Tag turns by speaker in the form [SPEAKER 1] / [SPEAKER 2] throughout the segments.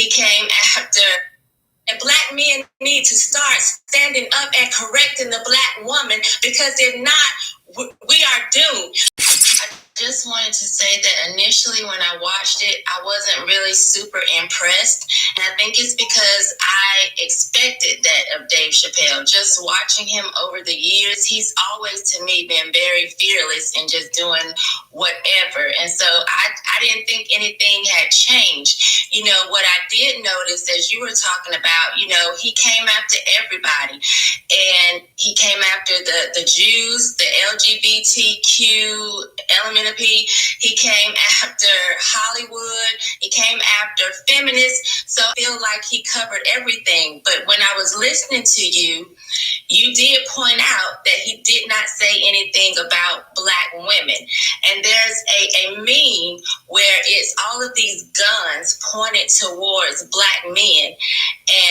[SPEAKER 1] he came after. And black men need to start standing up and correcting the black woman, because if not, we are doomed. I just wanted to say that initially when I watched it, I wasn't really super impressed. And I think it's because I expected that of Dave Chappelle. Just watching him over the years, he's always, to me, been very fearless and just doing whatever. And so I didn't think anything had changed. You know, what I did notice, as you were talking about, you know, he came after everybody. And he came after the Jews, the LGBTQ element of he came after Hollywood. He came after feminists. So I feel like he covered everything. But when I was listening to you, you did point out that he did not say anything about black women. And there's a meme where it's all of these guns pointed towards black men.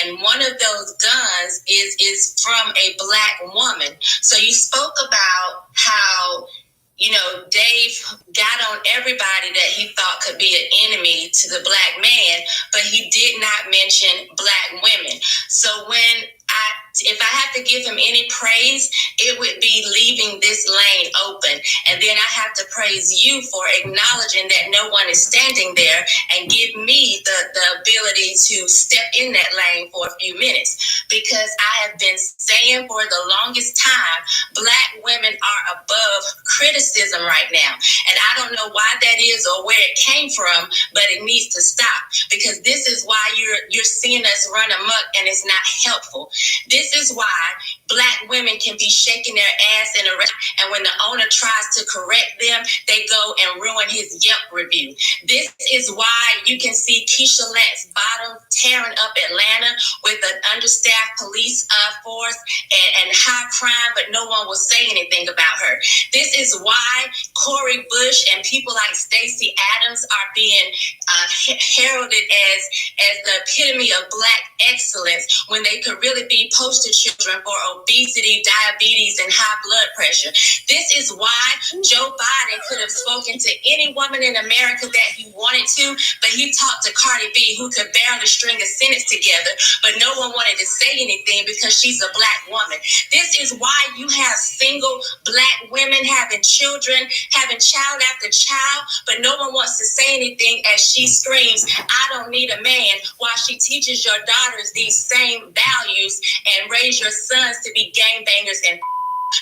[SPEAKER 1] And one of those guns is from a black woman. So you spoke about how, you know, Dave got on everybody that he thought could be an enemy to the black man, but he did not mention black women. So if I have to give him any praise, it would be leaving this lane open. And then I have to praise you for acknowledging that no one is standing there and give me the ability to step in that lane for a few minutes. Because I have been saying for the longest time, black women are above criticism right now. And I don't know why that is or where it came from, but it needs to stop. Because this is why you're seeing us run amok, and it's not helpful. This is why black women can be shaking their ass in a restaurant, and when the owner tries to correct them, they go and ruin his Yelp review. This is why you can see Keisha Lance Bottom tearing up Atlanta with an understaffed police force and high crime, but no one will say anything about her. This is why Cori Bush and people like Stacey Adams are being heralded as the epitome of black excellence, when they could really be poster children for obesity, diabetes, and high blood pressure. This is why Joe Biden could have spoken to any woman in America that he wanted to, but he talked to Cardi B, who could barely string a sentence together, but no one wanted to say anything because she's a black woman. This is why you have single black women having children, having child after child, but no one wants to say anything as she screams, "I don't need a man," while she teaches your daughters these same values and raise your sons to be gangbangers and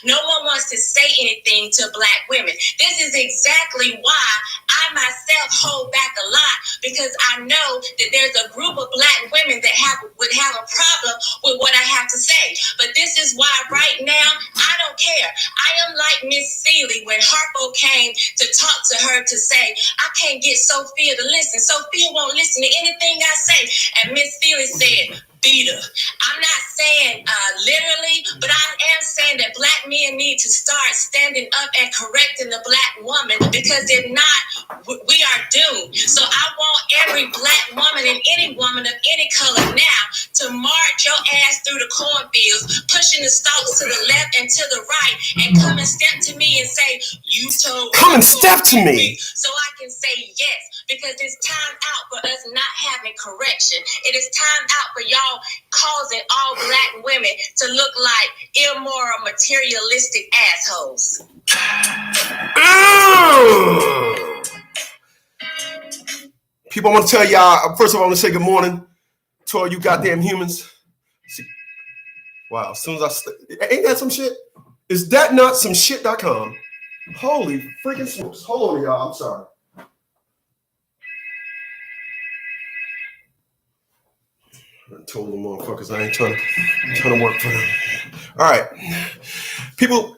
[SPEAKER 1] no one wants to say anything to black women. This is exactly why I myself hold back a lot, because I know that there's a group of black women that would have a problem with what I have to say. But this is why right now, I don't care. I am like Miss Seeley when Harpo came to talk to her to say, "I can't get Sophia to listen. Sophia won't listen to anything I say." And Miss Seeley said, "Beat her." I'm not saying literally, but I am saying that black men need to start standing up and correcting the black woman, because if not, we are doomed. So I want every black woman and any woman of any color now to march your ass through the cornfields, pushing the stalks to the left and to the right, and come and step to me and say, "You told me." Come and step to me. So I can say yes, because it's time out for us not having correction. It is time out for y'all causing all black women to look like immoral, materialistic assholes. People, I want to tell y'all, first of all, I want to say good morning to all you goddamn humans. Wow, as soon as ain't that some shit? Is that not some shit.com? Holy freaking smokes. Hold on, y'all. I'm sorry. I told them motherfuckers I ain't trying to work for them. All right. People,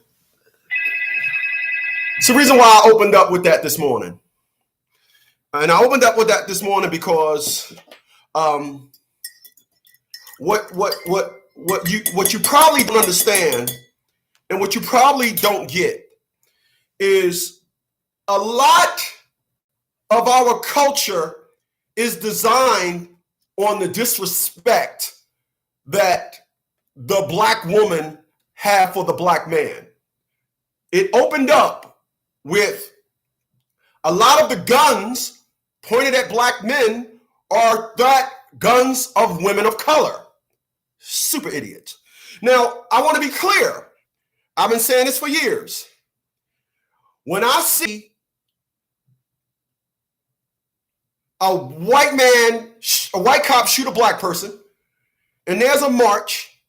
[SPEAKER 1] it's the reason why I opened up with that this morning. And I opened up with that this morning because what you probably don't understand and what you probably don't get is a lot of our culture is designed on the disrespect that the black woman had for the black man. It opened up with a lot of the guns pointed at black men are that
[SPEAKER 2] guns of women of color. Super idiots. Now, I want to be clear. I've been saying this for years. When I see a white cop shoot a black person, and there's a march,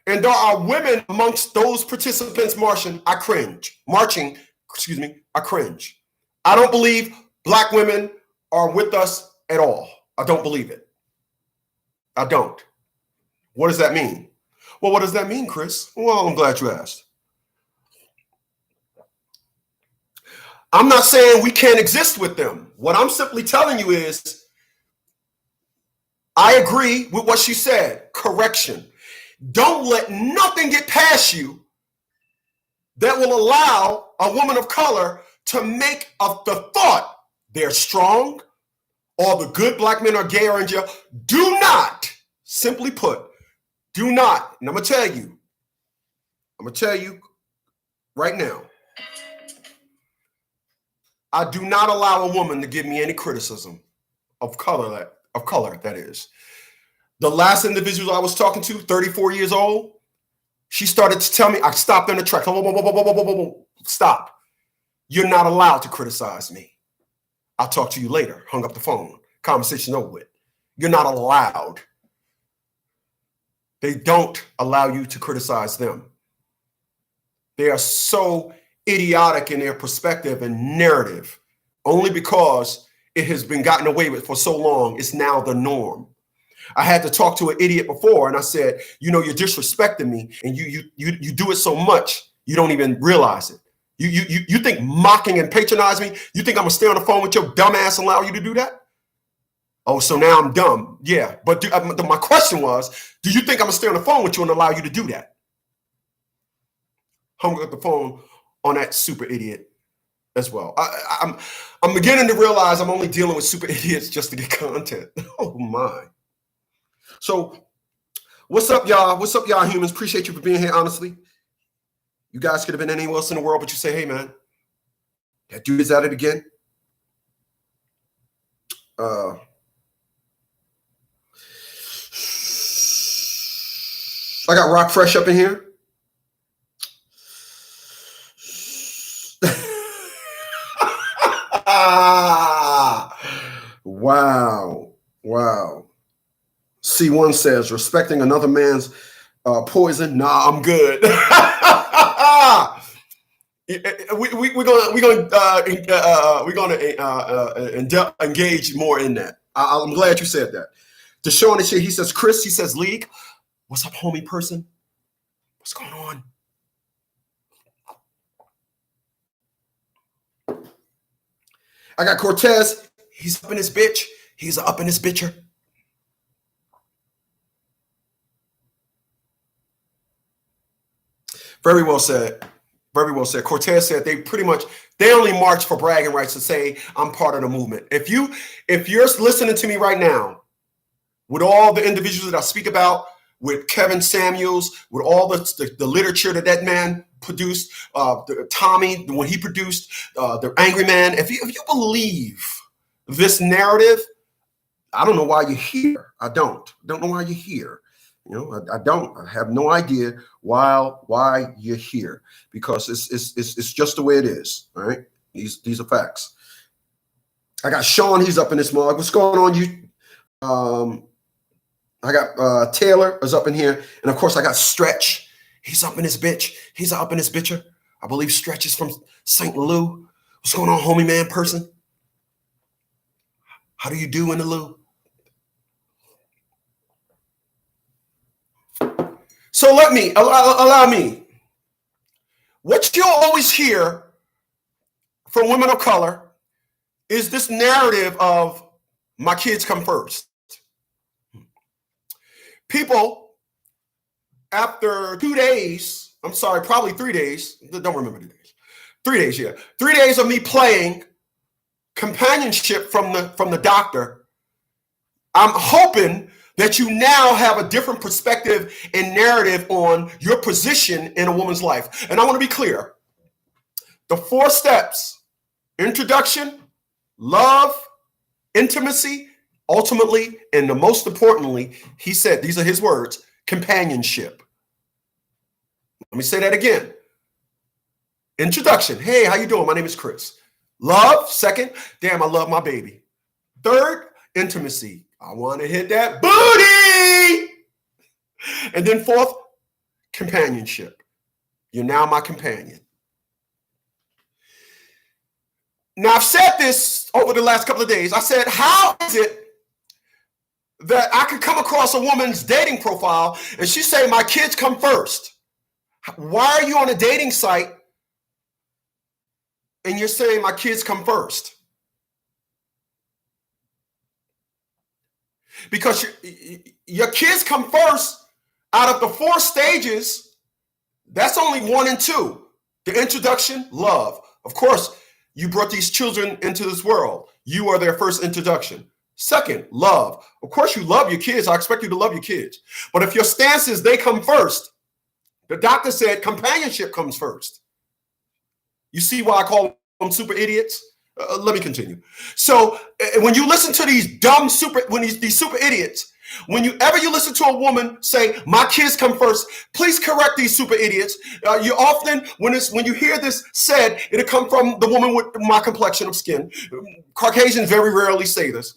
[SPEAKER 2] and there are women amongst those participants marching, I cringe. I cringe. I don't believe black women are with us at all. I don't believe it. I don't. What does that mean? Well, what does that mean, Chris? Well, I'm glad you asked. I'm not saying we can't exist with them. What I'm simply telling you is, I agree with what she said. Correction. Don't let nothing get past you that will allow a woman of color to make up the thought they're strong, all the good black men are gay or in jail. Do not, simply put, do not, and I'm going to tell you right now, I do not allow a woman to give me any criticism of color, that is. The last individual I was talking to, 34 years old, she started to tell me, I stopped in the track. Stop. You're not allowed to criticize me. I'll talk to you later. Hung up the phone. Conversation over with. You're not allowed. They don't allow you to criticize them. They are so idiotic in their perspective and narrative, only because it has been gotten away with for so long. It's now the norm. I had to talk to an idiot before, and I said, you're disrespecting me, and you do it so much you don't even realize it. You think mocking and patronizing me? You think I'm gonna stay on the phone with your dumb ass and allow you to do that? Oh, so now I'm dumb. Yeah, but my question was, do you think I'm gonna stay on the phone with you and allow you to do that? Hung up the phone on that super idiot as well. I'm beginning to realize I'm only dealing with super idiots just to get content. Oh my. So what's up, y'all? What's up, y'all humans? Appreciate you for being here, honestly. You guys could have been anywhere else in the world, but you say, hey, man, that dude is at it again. I got Rock Fresh up in here. Wow. C1 says, respecting another man's poison. Nah, I'm good. We're gonna engage more in that. I'm glad you said that. Deshaun is here. He says, Chris. He says, League. What's up, homie person? What's going on? I got Cortez. He's up in his bitch. He's up in his bitcher. Very well said. Very well said. Cortez said they only march for bragging rights to say I'm part of the movement. If you're listening to me right now, with all the individuals that I speak about, with Kevin Samuels, with all the literature that man produced, Tommy when he produced the Angry Man, if you believe this narrative, I don't know why you're here. I don't know why you're here. I have no idea why you're here, because it's just the way it is. All right. These are facts. I got Sean. He's up in this mug. What's going on? I got Taylor is up in here. And of course I got Stretch. He's up in his bitch. He's up in his bitcher. I believe Stretch is from St. Lou. What's going on, homie man person? How do you do in the Lou? So allow me. What you'll always hear from women of color is this narrative of my kids come first. People, after 2 days, I'm sorry, probably 3 days, don't remember the days. 3 days, yeah. 3 days of me playing companionship from the doctor. I'm hoping that you now have a different perspective and narrative on your position in a woman's life. And I want to be clear. The 4 steps: introduction, love, intimacy, ultimately, and the most importantly, he said, these are his words, companionship. Let me say that again. Introduction. Hey, how you doing? My name is Chris. Love. Second, damn, I love my baby. Third, intimacy. I want to hit that booty. And then fourth, companionship. You're now my companion. Now, I've said this over the last couple of days. I said, how is it that I could come across a woman's dating profile and she say, my kids come first? Why are you on a dating site and you're saying my kids come first? Because your kids come first. Out of the 4 stages, that's only 1 and 2. The introduction, love. Of course, you brought these children into this world. You are their first introduction. Second, love. Of course, you love your kids. I expect you to love your kids. But if your stance is they come first, the doctor said companionship comes first. You see why I call them super idiots? Let me continue. So when you listen to these dumb these super idiots, whenever you listen to a woman say, my kids come first, please correct these super idiots. You often, when you hear this said, it'll come from the woman with my complexion of skin. Caucasians very rarely say this.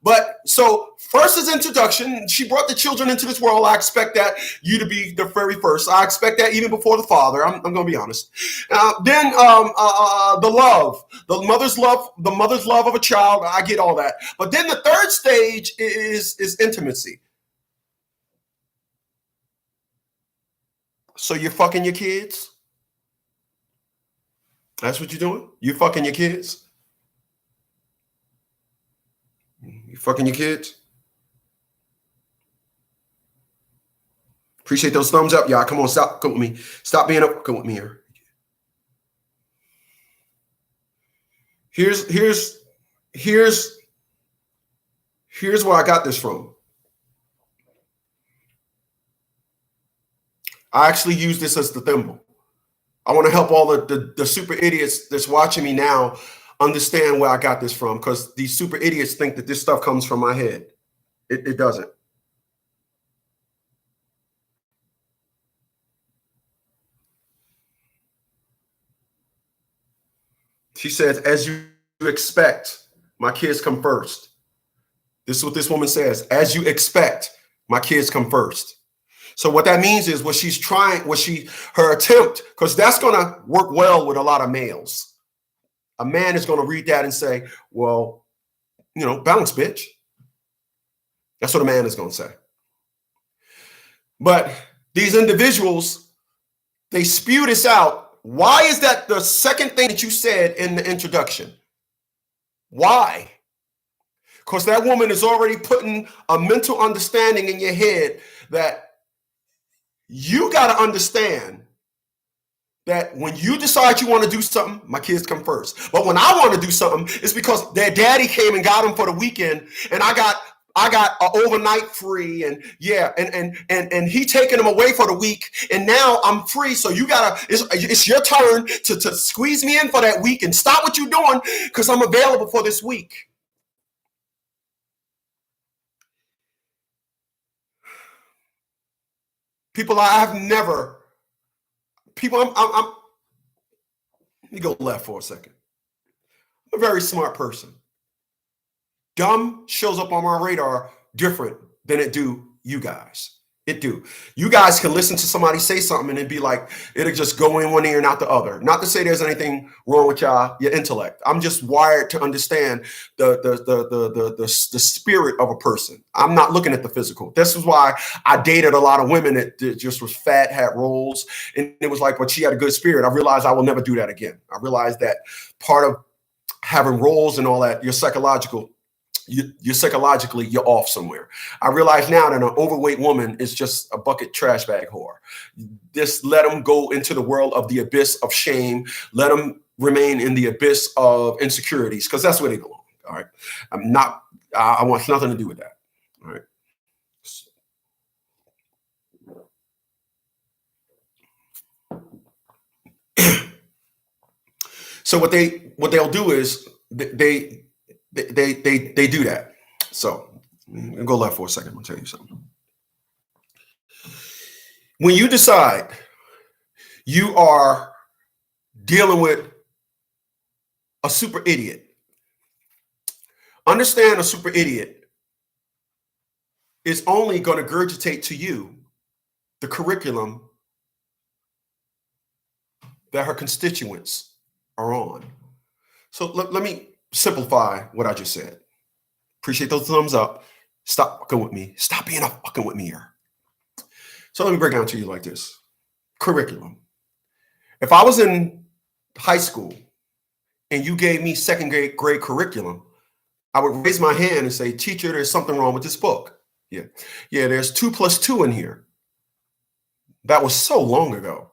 [SPEAKER 2] But so first is introduction. She brought the children into this world. I expect that you to be the very first. I expect that even before the father. I'm going to be honest. Then the love, the mother's love of a child. I get all that. But then the third stage is intimacy. So you're fucking your kids? That's what you're doing? You fucking your kids? You fucking your kids? Appreciate those thumbs up, y'all. Come on, stop. Come with me. Stop being up. Come with me here. Here's where I got this from. I actually use this as the thimble. I want to help all the super idiots that's watching me now understand where I got this from, because these super idiots think that this stuff comes from my head. It doesn't. She says, as you expect, my kids come first. This is what this woman says. As you expect, my kids come first. So what that means is her attempt, because that's going to work well with a lot of males. A man is going to read that and say, well, bounce, bitch. That's what a man is going to say. But these individuals, they spew this out. Why is that the second thing that you said in the introduction? Why? Because that woman is already putting a mental understanding in your head that you got to understand that when you decide you want to do something, my kids come first. But when I want to do something, it's because their daddy came and got them for the weekend, and I got an overnight free, and and he taking them away for the week, and now I'm free. So it's your turn to squeeze me in for that week and stop what you're doing because I'm available for this week. People, let me go left for a second. I'm a very smart person. Dumb shows up on my radar different than it do you guys. It do. You guys can listen to somebody say something and it'd be like, it'll just go in one ear and out the other. Not to say there's anything wrong with your intellect. I'm just wired to understand the spirit of a person. I'm not looking at the physical. This is why I dated a lot of women that just was fat, had rolls, and it was like, but she had a good spirit. I realized I will never do that again. I realized that part of having rolls and all that, you're psychologically, you're off somewhere. I realize now that an overweight woman is just a bucket trash bag whore. Just let them go into the world of the abyss of shame. Let them remain in the abyss of insecurities, because that's where they belong. All right. I want nothing to do with that. All right. So what they'll do is they They do that. So go left for a second. I'll tell you something. When you decide you are dealing with a super idiot, understand a super idiot is only going to regurgitate to you the curriculum that her constituents are on. So let me simplify what I just said. Appreciate those thumbs up. Stop fucking with me. Stop being a fucking with me here. So let me break down to you like this. Curriculum. If I was in high school and you gave me second grade curriculum, I would raise my hand and say, teacher, there's something wrong with this book. Yeah, there's 2 + 2 in here. That was so long ago.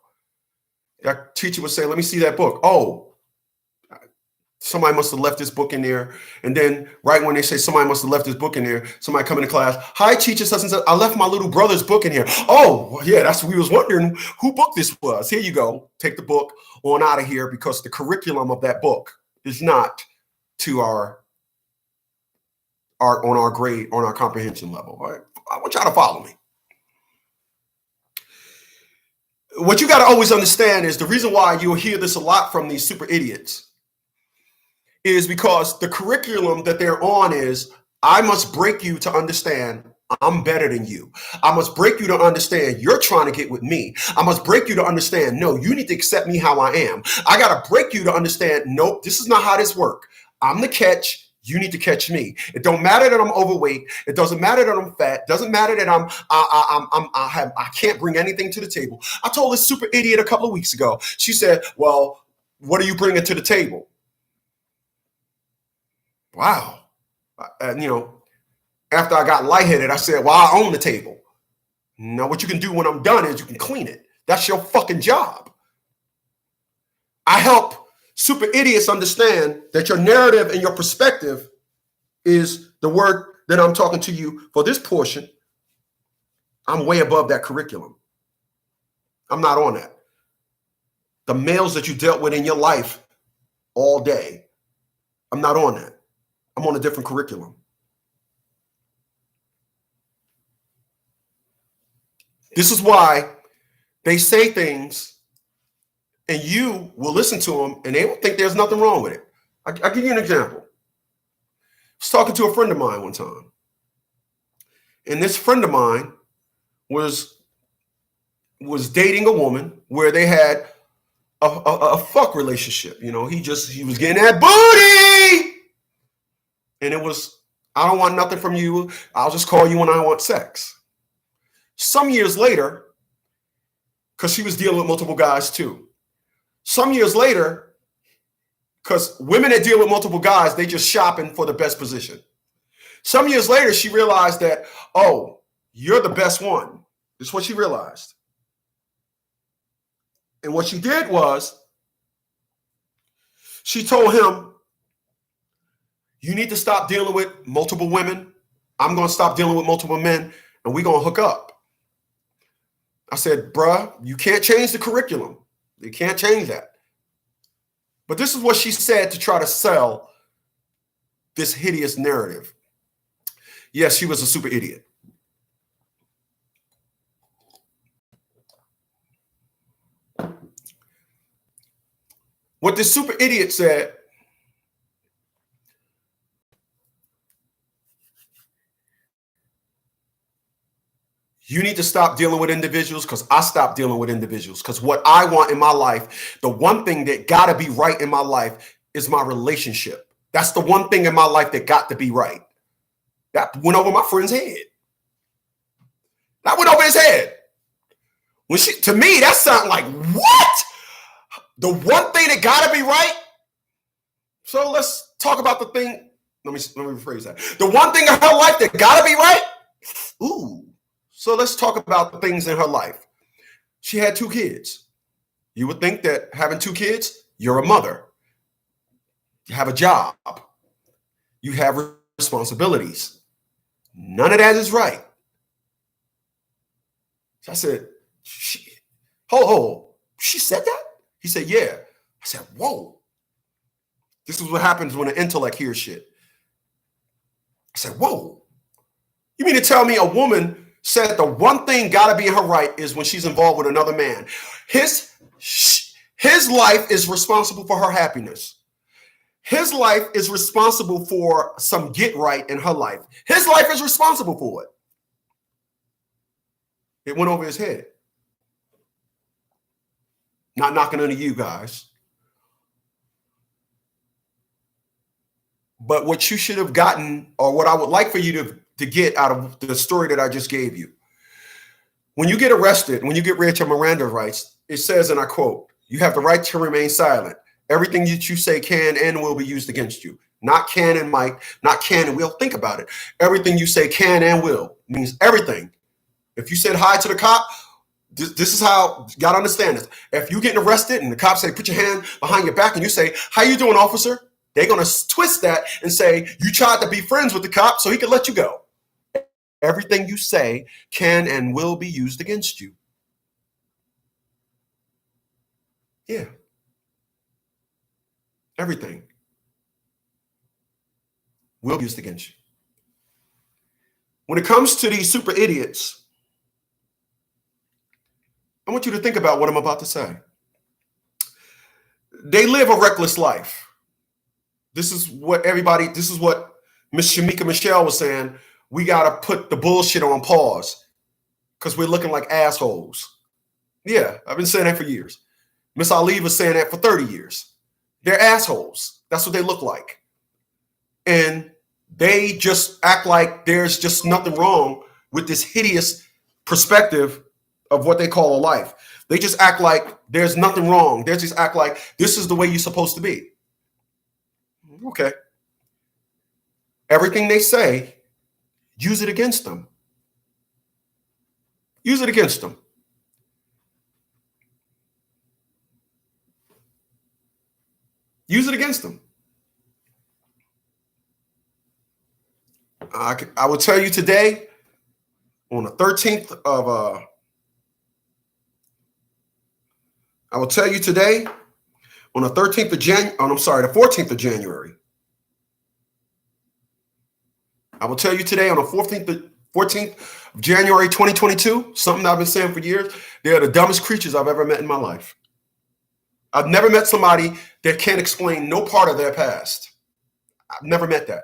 [SPEAKER 2] That teacher would say, let me see that book. Oh, somebody must have left this book in there. And then right when they say somebody must have left this book in there, somebody come into class. Hi, teacher, such and such. I left my little brother's book in here. Oh, well, yeah, that's what we was wondering who book this was. Here you go. Take the book on out of here because the curriculum of that book is not to our on our grade, on our comprehension level. All right? I want y'all to follow me. What you got to always understand is the reason why you'll hear this a lot from these super idiots is because the curriculum that they're on is, I must break you to understand I'm better than you. I must break you to understand you're trying to get with me. I must break you to understand, no, you need to accept me how I am. I got to break you to understand, nope, this is not how this works. I'm the catch. You need to catch me. It don't matter that I'm overweight. It doesn't matter that I'm fat. It doesn't matter that I can't bring anything to the table. I told this super idiot a couple of weeks ago. She said, well, what are you bringing to the table? Wow. And, after I got lightheaded, I said, well, I own the table. Now, what you can do when I'm done is you can clean it. That's your fucking job. I help super idiots understand that your narrative and your perspective is the word that I'm talking to you for this portion. I'm way above that curriculum. I'm not on that. The males that you dealt with in your life all day, I'm not on that. I'm on a different curriculum. This is why they say things and you will listen to them and they will think there's nothing wrong with it. I'll give you an example. I was talking to a friend of mine one time. And this friend of mine was dating a woman where they had a fuck relationship. He was getting that booty. And it was, I don't want nothing from you. I'll just call you when I want sex. Some years later, because she was dealing with multiple guys too. Some years later, because women that deal with multiple guys, they just shopping for the best position. Some years later, she realized that, oh, you're the best one. That's what she realized. And what she did was, she told him, you need to stop dealing with multiple women. I'm going to stop dealing with multiple men, and we're going to hook up. I said, bruh, you can't change the curriculum. You can't change that. But this is what she said to try to sell this hideous narrative. Yes, she was a super idiot. What this super idiot said, you need to stop dealing with individuals because I stopped dealing with individuals. Because what I want in my life, the one thing that got to be right in my life is my relationship. That's the one thing in my life that got to be right. That went over my friend's head. That went over his head. To me, that sounded like, what? The one thing that got to be right? So let's talk about the thing. Let me rephrase that. The one thing in her life that got to be right? Ooh. So let's talk about the things in her life. She had 2 kids. You would think that having 2 kids, you're a mother. You have a job. You have responsibilities. None of that is right. So I said, she said that? He said, yeah. I said, whoa. This is what happens when an intellect hears shit. I said, whoa. You mean to tell me a woman said the one thing got to be in her right is when she's involved with another man? His life is responsible for her happiness. His life is responsible for some get right in her life. His life is responsible for it. It went over his head. Not knocking on you guys. But what you should have gotten, or what I would like for you to get out of the story that I just gave you. When you get arrested, when you get read your Miranda rights, it says, and I quote, you have the right to remain silent. Everything that you say can and will be used against you. Not can and might, not can and will. Think about it. Everything you say can and will means everything. If you said hi to the cop, this is how you got to understand this. If you getting arrested and the cops say, put your hand behind your back and you say, how you doing, officer? They're going to twist that and say, you tried to be friends with the cop so he could let you go. Everything you say can and will be used against you. Yeah. Everything will be used against you. When it comes to these super idiots, I want you to think about what I'm about to say. They live a reckless life. This is what Miss Shamika Michelle was saying. We got to put the bullshit on pause because we're looking like assholes. Yeah, I've been saying that for years. Miss Ali was saying that for 30 years. They're assholes. That's what they look like. And they just act like there's just nothing wrong with this hideous perspective of what they call a life. They just act like there's nothing wrong. They just act like this is the way you're supposed to be. Okay. Everything they say, use it against them. Use it against them. Use it against them. I will tell you today, on the 13th of, I will tell you today, on the 13th of January, oh, I'm sorry, the 14th of January. I will tell you today on the 14th of January 2022, something I've been saying for years, they're the dumbest creatures I've ever met in my life. I've never met somebody that can't explain no part of their past. I've never met that.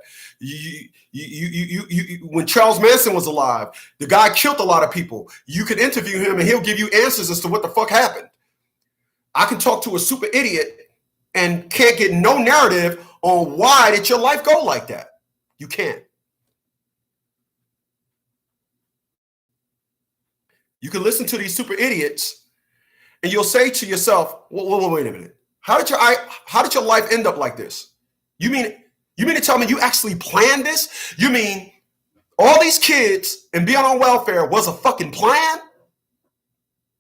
[SPEAKER 2] When Charles Manson was alive, the guy killed a lot of people. You could interview him and he'll give you answers as to what the fuck happened. I can talk to a super idiot and can't get no narrative on why did your life go like that. You can't. You can listen to these super idiots and you'll say to yourself, wait a minute. How did your life end up like this? You mean to tell me you actually planned this? You mean all these kids and being on welfare was a fucking plan?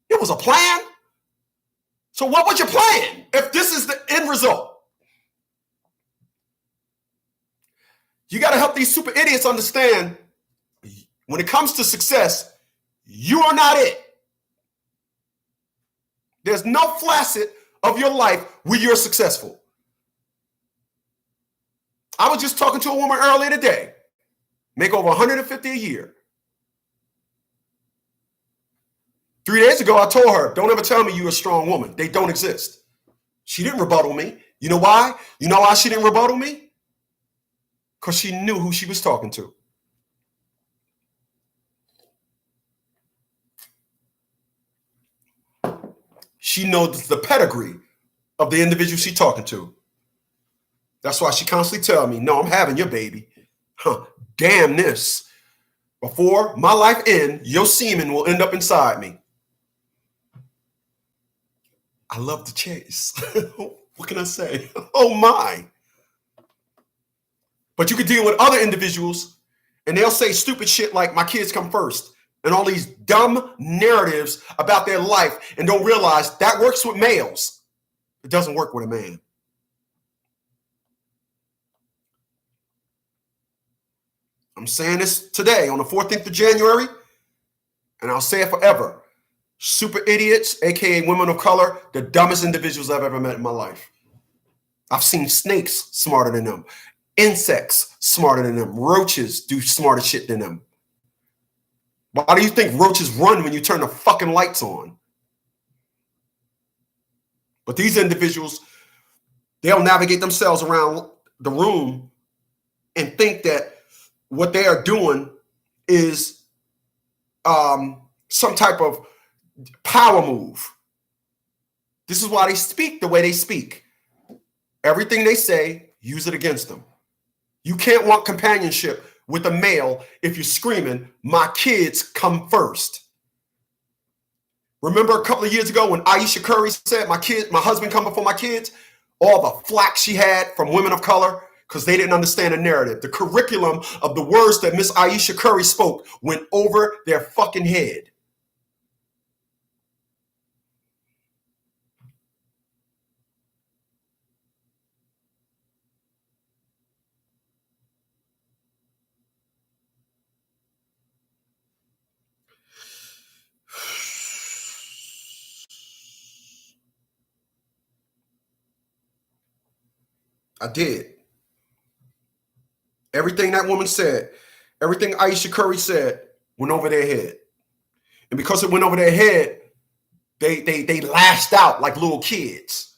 [SPEAKER 2] It was a plan? So what was your plan if this is the end result? You got to help these super idiots understand when it comes to success, you are not it. There's no facet of your life where you're successful. I was just talking to a woman earlier today, make over 150 a year. 3 days ago, I told her, don't ever tell me you're a strong woman. They don't exist. She didn't rebuttal me. You know why? You know why she didn't rebuttal me? Because she knew who she was talking to. She knows the pedigree of the individual she's talking to. That's why she constantly tells me, no, I'm having your baby. Damn this. Before my life ends, your semen will end up inside me. I love the chase. What can I say? Oh my. But you can deal with other individuals and they'll say stupid shit like my kids come first and all these dumb narratives about their life and don't realize that works with males. It doesn't work with a man. I'm saying this today on the 14th of January, and I'll say it forever. Super idiots, aka women of color, the dumbest individuals I've ever met in my life. I've seen snakes smarter than them. Insects smarter than them. Roaches do smarter shit than them. Why do you think roaches run when you turn the fucking lights on? But these individuals, they'll navigate themselves around the room and think that what they are doing is some type of power move. This is why they speak the way they speak. Everything they say, use it against them. You can't want companionship with a male if you're screaming, my kids come first. Remember a couple of years ago when Ayesha Curry said, my husband come before my kids? All the flack she had from women of color because they didn't understand the narrative. The curriculum of the words that Miss Ayesha Curry spoke went over their fucking head. I did. Everything that woman said, everything Ayesha Curry said went over their head. And because it went over their head, they lashed out like little kids.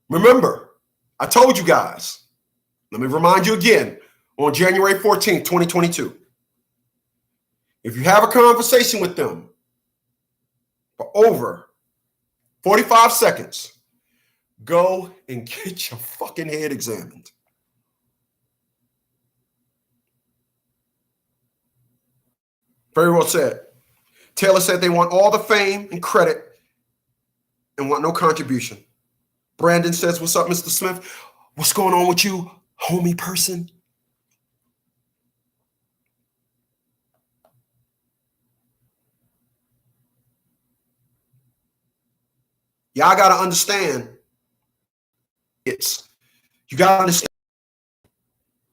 [SPEAKER 2] Remember, I told you guys, let me remind you again, on January 14th, 2022, if you have a conversation with them for over 45 seconds, go and get your fucking head examined. Very well said. Taylor said they want all the fame and credit and want no contribution. Brandon says, what's up, Mr. Smith? What's going on with you, homie person? Y'all got to understand. You got to understand.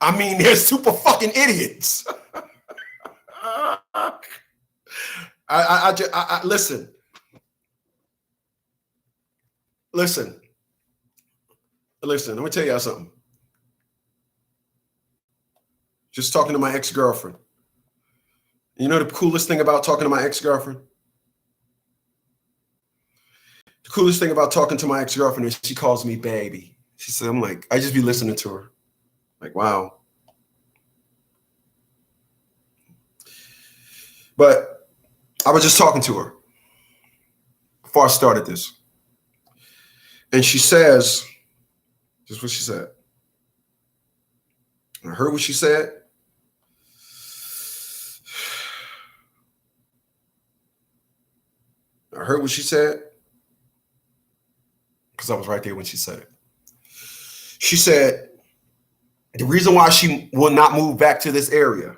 [SPEAKER 2] I mean, they're super fucking idiots. I listen. Listen. Let me tell y'all something. Just talking to my ex-girlfriend. You know the coolest thing about talking to my ex-girlfriend? The coolest thing about talking to my ex-girlfriend is she calls me baby. She said, I'm like, I just be listening to her. Like, wow. But I was just talking to her before I started this. And she says, just what she said. I heard what she said. I heard what she said because I was right there when she said it. She said, the reason why she will not move back to this area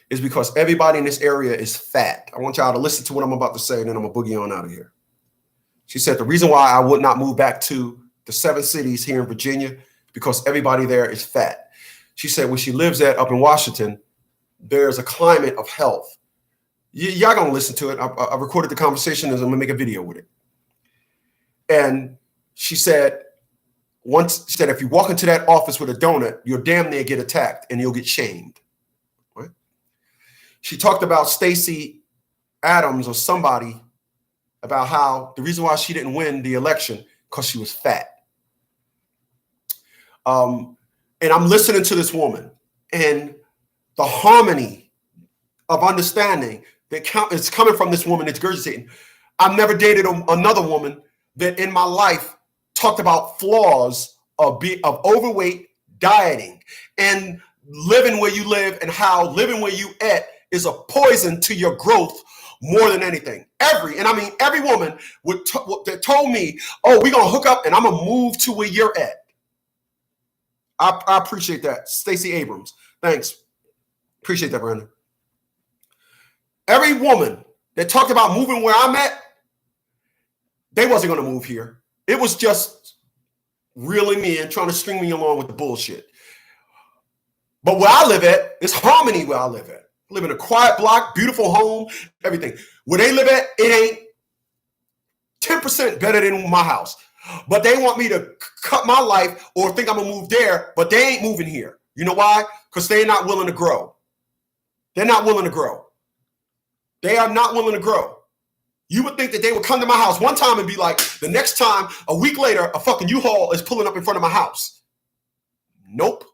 [SPEAKER 2] is because everybody in this area is fat. I want y'all to listen to what I'm about to say, and then I'm going to boogie on out of here. She said, the reason why I would not move back to the 7 cities here in Virginia, because everybody there is fat. She said, where she lives at up in Washington, there's a climate of health. Y'all going to listen to it. I recorded the conversation and I'm going to make a video with it. And she said, if you walk into that office with a donut, you'll damn near get attacked and you'll get shamed. Right? She talked about Stacey Adams or somebody about how the reason why she didn't win the election because she was fat. And I'm listening to this woman and the harmony of understanding that is coming from this woman that's regurgitating. I've never dated another woman that in my life talked about flaws of overweight, dieting, and living where you live, and how living where you at is a poison to your growth more than anything. Every woman that told me, oh, we're going to hook up and I'm going to move to where you're at. I appreciate that. Stacey Abrams. Thanks. Appreciate that, Brandon. Every woman that talked about moving where I'm at, they wasn't going to move here. It was just reeling me in, trying to string me along with the bullshit. But where I live at, it's harmony where I live at. I live in a quiet block, beautiful home, everything. Where they live at, it ain't 10% better than my house. But they want me to cut my life or think I'm going to move there, but they ain't moving here. You know why? Because they're not willing to grow. They're not willing to grow. They are not willing to grow. You would think that they would come to my house one time and be like, the next time, a week later, a fucking U-Haul is pulling up in front of my house. Nope.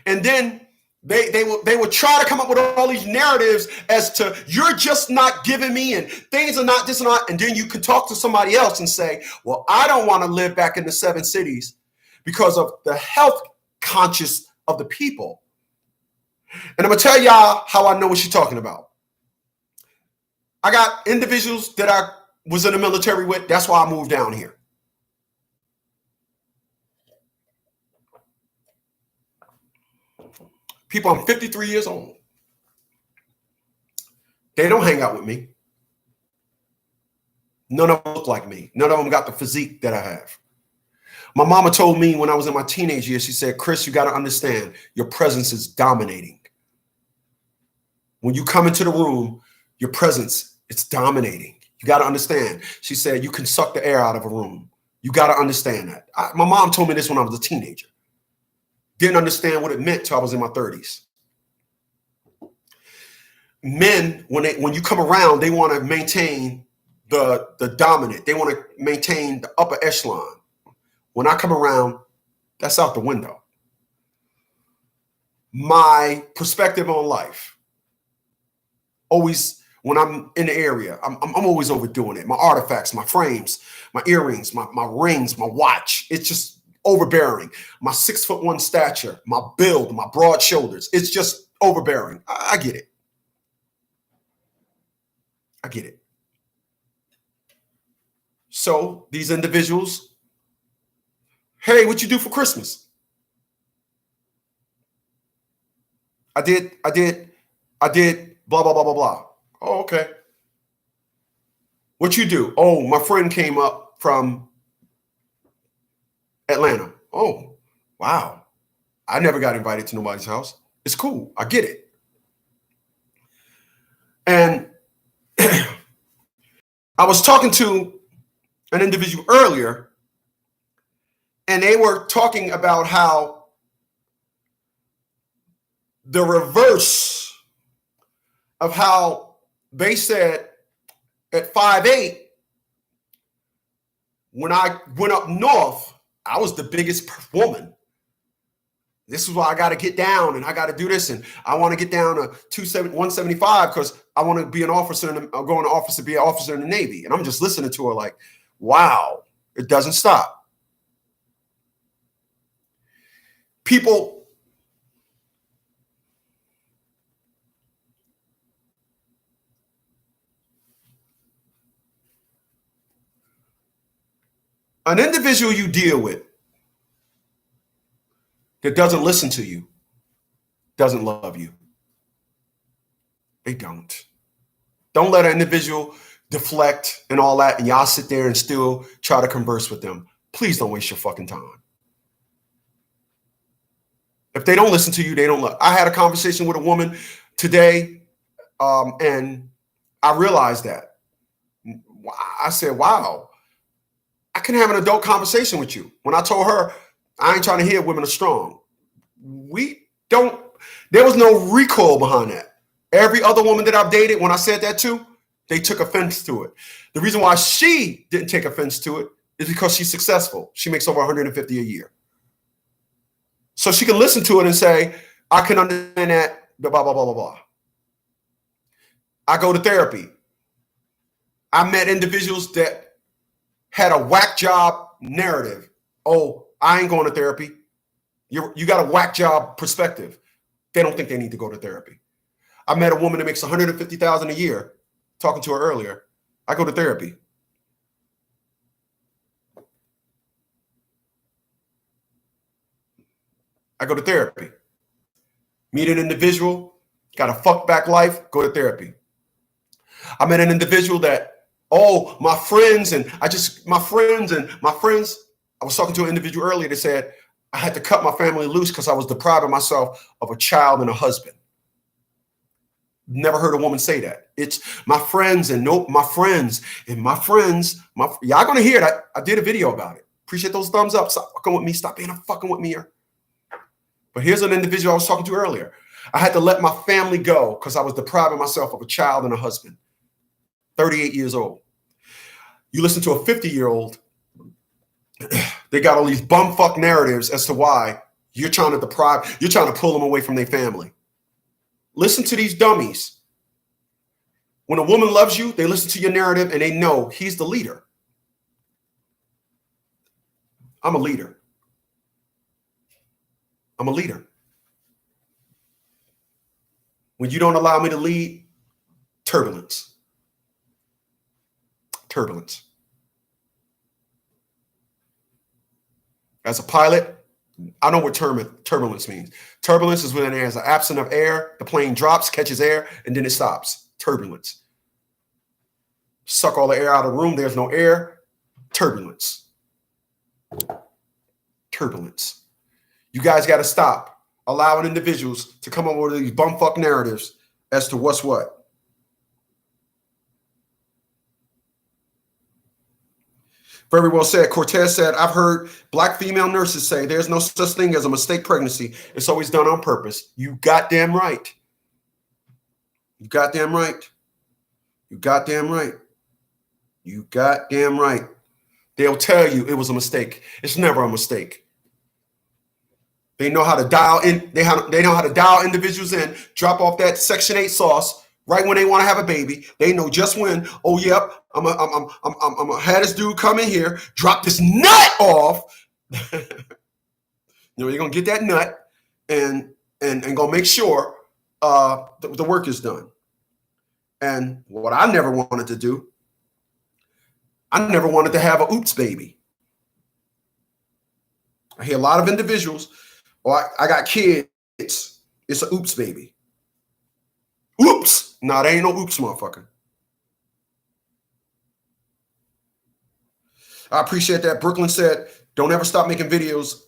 [SPEAKER 2] And then they would try to come up with all these narratives as to you're just not giving me and things are not this and that. And then you could talk to somebody else and say, well, I don't want to live back in the 7 cities because of the health conscious of the people. And I'm going to tell y'all how I know what she's talking about. I got individuals that I was in the military with. That's why I moved down here. People, I'm 53 years old. They don't hang out with me. None of them look like me. None of them got the physique that I have. My mama told me when I was in my teenage years, she said, Chris, you got to understand your presence is dominating. When you come into the room, your presence, it's dominating. You got to understand. She said, you can suck the air out of a room. You got to understand that. My mom told me this when I was a teenager. Didn't understand what it meant till I was in my 30s. Men, when you come around, they want to maintain the dominant. They want to maintain the upper echelon. When I come around, that's out the window. My perspective on life, always when I'm in the area, I'm always overdoing it. My artifacts, my frames, my earrings, my rings, my watch. It's just overbearing. My 6'1" stature, my build, my broad shoulders. It's just overbearing. I get it. I get it. So these individuals, hey, what you do for Christmas? I did, blah, blah, blah, blah, blah. Oh, okay. What you do? Oh, my friend came up from Atlanta. Oh, wow. I never got invited to nobody's house. It's cool. I get it. And I was talking to an individual earlier, and they were talking about how the reverse of how they said at 5'8", when I went up north, I was the biggest woman. This is why I got to get down and I got to do this. And I want to get down to 175 because I want to be an officer. I'm going to office to be an officer in the Navy. And I'm just listening to her like, wow, it doesn't stop. People, an individual you deal with that doesn't listen to you doesn't love you. They don't. Don't let an individual deflect and all that, and y'all sit there and still try to converse with them. Please don't waste your fucking time. If they don't listen to you, they don't love. I had a conversation with a woman today, and I realized that. I said, wow, I can have an adult conversation with you. When I told her, I ain't trying to hear women are strong. There was no recoil behind that. Every other woman that I've dated, when I said that to, they took offense to it. The reason why she didn't take offense to it is because she's successful. She makes over $150 a year. So she can listen to it and say, I can understand that, blah, blah, blah, blah, blah. I go to therapy. I met individuals that had a whack job narrative. Oh, I ain't going to therapy. You got a whack job perspective. They don't think they need to go to therapy. I met a woman that makes $150,000 a year. Talking to her earlier. I go to therapy. I go to therapy. Meet an individual, got a fuck back life, go to therapy. I met an individual that, oh, my friends. I was talking to an individual earlier that said, I had to cut my family loose because I was depriving myself of a child and a husband. Never heard a woman say that. It's my friends and y'all gonna hear that. I did a video about it. Appreciate those thumbs up. Stop fucking with me. Stop being a fucking with me here. But here's an individual I was talking to earlier. I had to let my family go because I was depriving myself of a child and a husband. 38 years old. You listen to a 50-year-old, they got all these bumfuck narratives as to why you're trying to pull them away from their family. Listen to these dummies. When a woman loves you, they listen to your narrative and they know he's the leader. I'm a leader. I'm a leader. When you don't allow me to lead, turbulence. Turbulence. As a pilot, I know what turbulence means. Turbulence is when there's an absence of air, the plane drops, catches air, and then it stops. Turbulence. Suck all the air out of the room, there's no air. Turbulence. Turbulence. You guys got to stop allowing individuals to come up with these bumfuck narratives as to what's what. Very well said. Cortez said, I've heard black female nurses say there's no such thing as a mistake pregnancy. It's always done on purpose. You goddamn right. You goddamn right. You goddamn right. You goddamn right. They'll tell you it was a mistake. It's never a mistake. They know how to dial in. They know how to dial individuals in, drop off that Section 8 sauce right when they want to have a baby. They know just when. Oh, yep. I'm gonna have this dude come in here, drop this nut off. You're gonna get that nut and gonna make sure the work is done. And what I never wanted to do, I never wanted to have a oops baby. I hear a lot of individuals, I got kids, it's a oops baby. Oops. Nah, there ain't no oops, motherfucker. I appreciate that. Brooklyn said, don't ever stop making videos.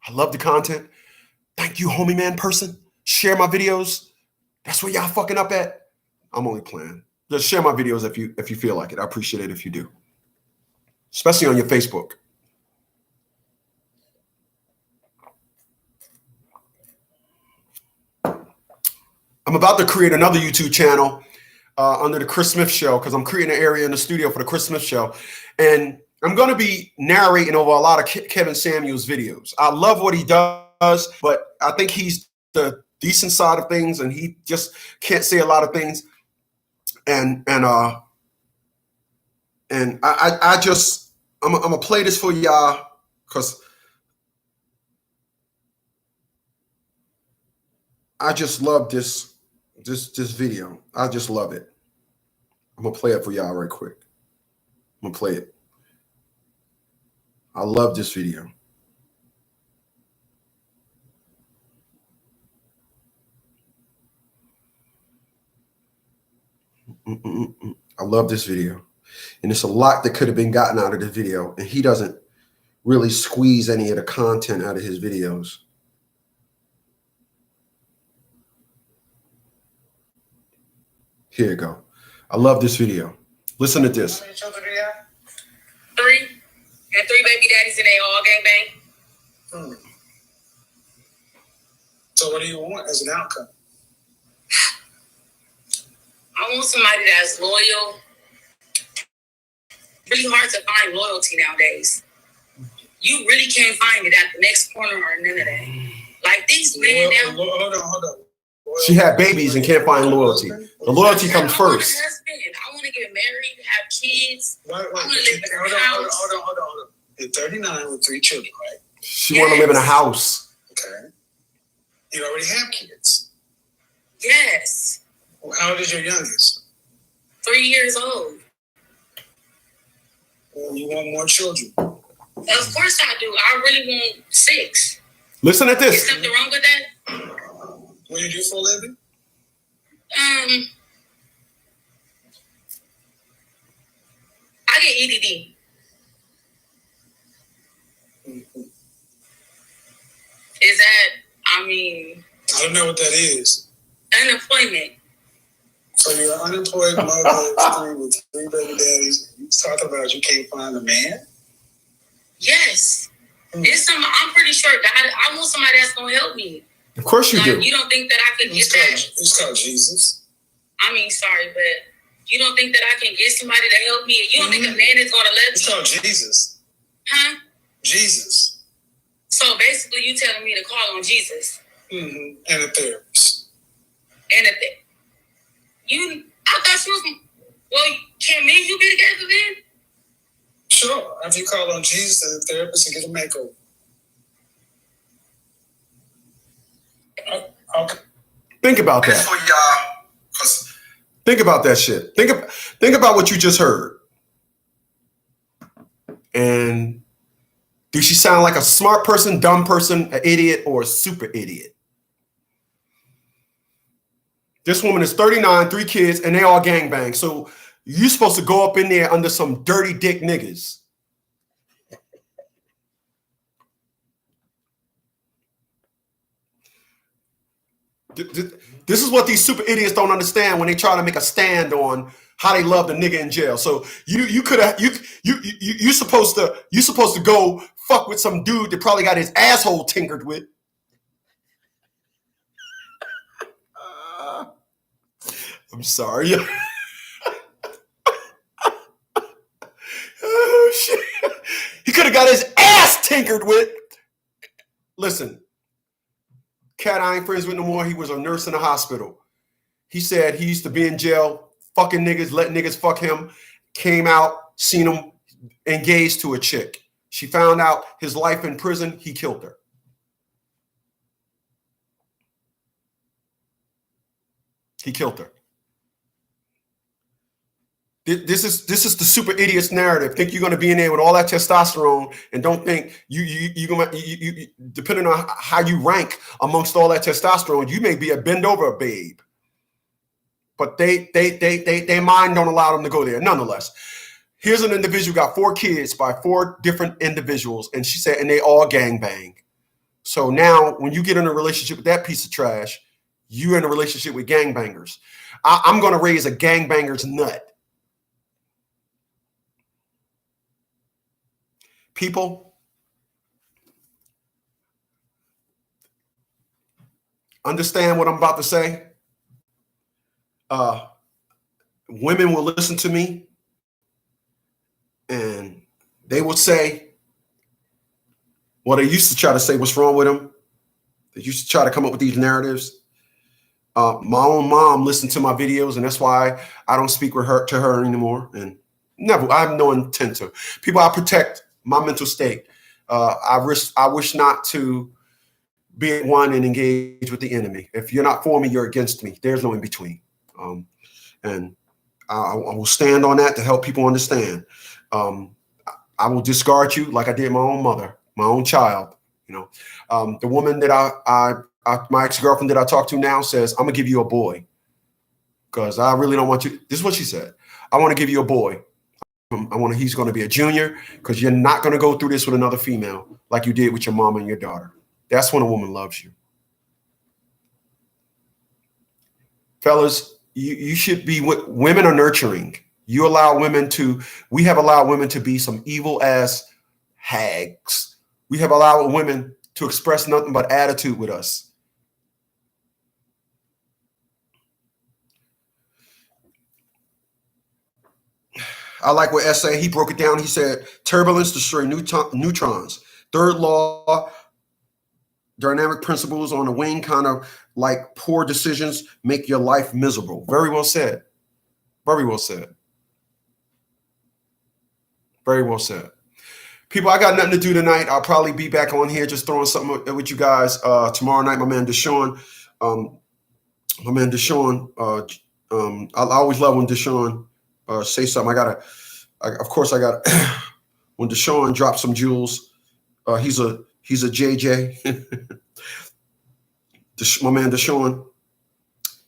[SPEAKER 2] I love the content. Thank you, homie man person. Share my videos. That's where y'all fucking up at. I'm only playing. Just share my videos if you feel like it. I appreciate it if you do. Especially on your Facebook. I'm about to create another YouTube channel under the Chris Smith Show because I'm creating an area in the studio for the Chris Smith Show. And I'm going to be narrating over a lot of Kevin Samuels videos. I love what he does, but I think he's the decent side of things and he just can't say a lot of things. And I'm gonna play this for y'all because I just love this video. I just love it. I'm gonna play it for y'all right quick. I'm gonna play it. I love this video. I love this video. And it's a lot that could have been gotten out of this video. And he doesn't really squeeze any of the content out of his videos. Here you go. I love this video. Listen to this.
[SPEAKER 1] How many children do you have? 3. And 3 baby daddies and they all gangbang.
[SPEAKER 3] So what do you want as an outcome?
[SPEAKER 1] I want somebody that's loyal. Really hard to find loyalty nowadays. You really can't find it at the next corner or none of that. Like these men now.
[SPEAKER 3] Hold on.
[SPEAKER 2] She had babies and can't find loyalty. The loyalty comes first.
[SPEAKER 1] I want to get married, have kids.
[SPEAKER 3] Wait,
[SPEAKER 1] I want to live in a house.
[SPEAKER 3] Hold on. You're 39 with 3 children, right?
[SPEAKER 2] She want to live in a house.
[SPEAKER 3] Okay. You already have kids.
[SPEAKER 1] Yes.
[SPEAKER 3] Well, how old is your youngest?
[SPEAKER 1] 3 years old.
[SPEAKER 3] Well, you want more children.
[SPEAKER 1] Of course I do. I really want 6.
[SPEAKER 2] Listen at this.
[SPEAKER 1] Is something wrong with that?
[SPEAKER 3] What do you do for a living?
[SPEAKER 1] I get EDD.
[SPEAKER 3] Mm-hmm.
[SPEAKER 1] Is that, I mean...
[SPEAKER 3] I don't know what that is.
[SPEAKER 1] Unemployment.
[SPEAKER 3] you're an unemployed mother with three baby daddies. You talking about you can't find a man?
[SPEAKER 1] Yes. It's some. I'm pretty sure God. I want somebody that's gonna help me.
[SPEAKER 2] Of course you do.
[SPEAKER 1] You don't think that I could get that?
[SPEAKER 3] It's called Jesus.
[SPEAKER 1] I mean, sorry, but you don't think that I can get somebody to help me? You don't think a man is gonna let me?
[SPEAKER 3] It's called Jesus.
[SPEAKER 1] Huh?
[SPEAKER 3] Jesus.
[SPEAKER 1] So basically, you telling me to call on Jesus?
[SPEAKER 3] Mm-hmm. And a therapist.
[SPEAKER 1] And I thought she was. Well, can me and you be together then?
[SPEAKER 3] Sure. After you call on Jesus and the therapist and get a makeover. Okay.
[SPEAKER 2] Think about that.
[SPEAKER 3] For y'all.
[SPEAKER 2] Think about that shit. Think about what you just heard. And do she sound like a smart person, dumb person, an idiot, or a super idiot? This woman is 39, 3 kids, and they all gangbang. So you're supposed to go up in there under some dirty dick niggas. This is what these super idiots don't understand when they try to make a stand on how they love the nigga in jail. So you supposed to go fuck with some dude that probably got his asshole tinkered with. I'm sorry. Oh shit! He could have got his ass tinkered with. Listen. Cat I ain't friends with no more. He was a nurse in a hospital. He said he used to be in jail, fucking niggas, let niggas fuck him. Came out, seen him engaged to a chick. She found out his life in prison. He killed her. He killed her. This is the super idiot's narrative. Think you're going to be in there with all that testosterone and don't think you depending on how you rank amongst all that testosterone, you may be a bend over babe. But their mind don't allow them to go there. Nonetheless, here's an individual got 4 kids by 4 different individuals, and she said, and they all gangbang. So now when you get in a relationship with that piece of trash, you're in a relationship with gangbangers. I'm going to raise a gangbanger's nut. People, understand what I'm about to say. Women will listen to me and they will say, well, they used to try to say what's wrong with them. They used to try to come up with these narratives. My own mom listened to my videos, and that's why I don't speak with her anymore. And never, I have no intent to. People, I protect my mental state. I wish not to be one and engage with the enemy. If you're not for me, you're against me. There's no in between. And I will stand on that to help people understand. I will discard you like I did my own mother, my own child. You know, the woman that my ex-girlfriend that I talk to now says, I'm gonna give you a boy because I really don't want you. This is what she said. I want to give you a boy. He's going to be a junior because you're not going to go through this with another female like you did with your mom and your daughter. That's when a woman loves you. Fellas, you should be, women are nurturing. We have allowed women to be some evil ass hags. We have allowed women to express nothing but attitude with us. I like what S said. He broke it down. He said, turbulence destroy neutrons. Third law, dynamic principles on the wing, kind of like poor decisions make your life miserable. Very well said. Very well said. Very well said. People, I got nothing to do tonight. I'll probably be back on here just throwing something with you guys tomorrow night. My man Deshaun. I always love when Deshaun say something. Of course I got when Deshaun drops some jewels. He's a JJ. My man Deshaun,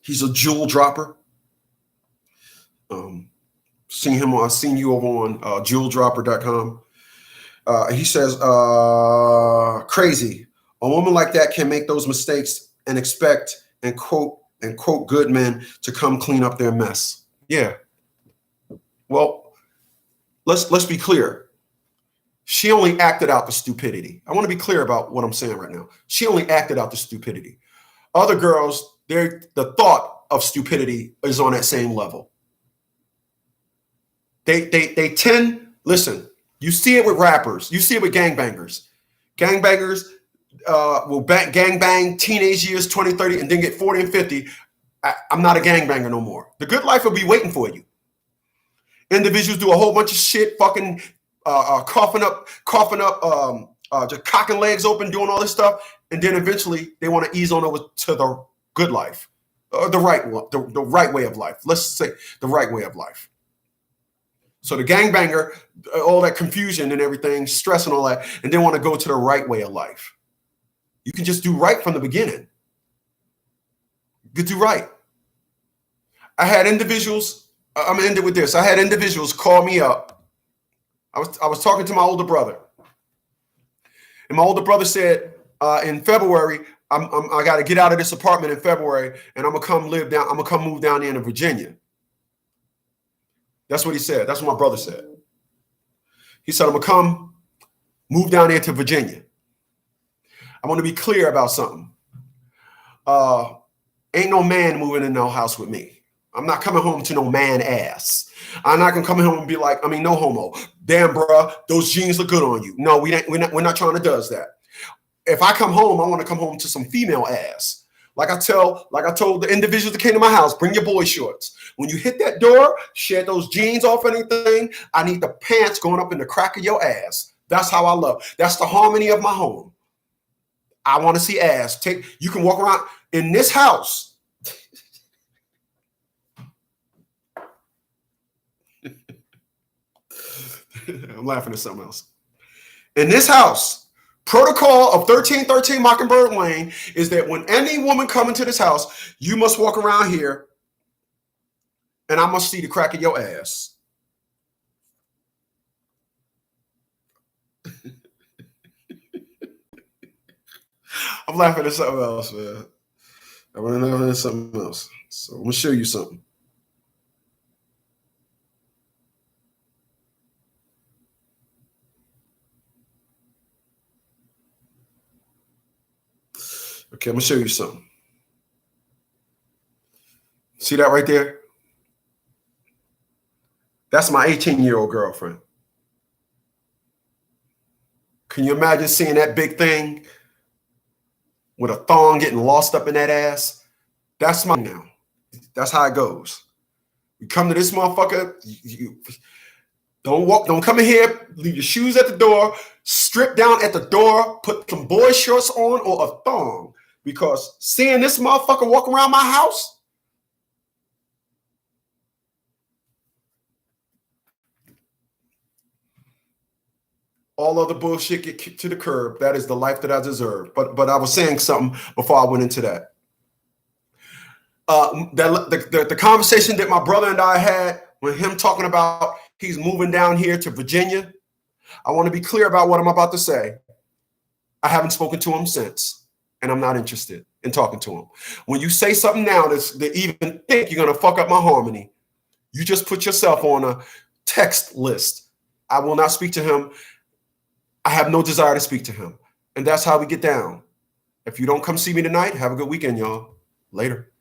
[SPEAKER 2] he's a jewel dropper. I've seen you over on jeweldropper.com. He says, crazy. A woman like that can make those mistakes and expect and quote and quote good men to come clean up their mess. Yeah. Well, let's be clear. She only acted out the stupidity. I want to be clear about what I'm saying right now. She only acted out the stupidity. Other girls, the thought of stupidity is on that same level. They tend, listen, you see it with rappers, you see it with gangbangers. Gangbangers will gangbang teenage years, 20, 30, and then get 40 and 50. I'm not a gangbanger no more. The good life will be waiting for you. Individuals do a whole bunch of shit, fucking coughing up, just cocking legs open, doing all this stuff, and then eventually they want to ease on over to the good life, the right way of life. Let's say the right way of life. So the gangbanger, all that confusion and everything, stress and all that, and then want to go to the right way of life. You can just do right from the beginning. You could do right. I had individuals. I'm gonna end it with this. I had individuals call me up. I was talking to my older brother, and my older brother said, in February, I got to get out of this apartment in February, and I'm gonna come live down. I'm gonna come move down into Virginia. That's what he said. That's what my brother said. He said, I'm gonna come move down there to Virginia. I want to be clear about something. Ain't no man moving in no house with me. I'm not coming home to no man ass. I'm not gonna come home and be like, no homo. Damn, bruh, those jeans look good on you. No, we're not trying to does that. If I come home, I want to come home to some female ass. Like I told the individuals that came to my house, bring your boy shorts. When you hit that door, shed those jeans off anything. I need the pants going up in the crack of your ass. That's how I love. That's the harmony of my home. I want to see ass. You can walk around in this house. I'm laughing at something else. In this house, protocol of 1313 Mockingbird Lane is that when any woman come into this house, you must walk around here and I must see the crack of your ass. I'm laughing at something else, man. I'm laughing at something else. So I'm going to show you something. Okay, I'm going to show you something. See that right there? That's my 18-year-old girlfriend. Can you imagine seeing that big thing with a thong getting lost up in that ass? That's my now. That's how it goes. You come to this motherfucker, you don't come in here, leave your shoes at the door, strip down at the door, put some boy shorts on or a thong. Because seeing this motherfucker walk around my house, all other bullshit get kicked to the curb. That is the life that I deserve. But I was saying something before I went into that. The conversation that my brother and I had with him talking about he's moving down here to Virginia, I want to be clear about what I'm about to say. I haven't spoken to him since, and I'm not interested in talking to him. When you say something now that even think you're going to fuck up my harmony, you just put yourself on a text list. I will not speak to him. I have no desire to speak to him. And that's how we get down. If you don't come see me tonight, have a good weekend, y'all. Later.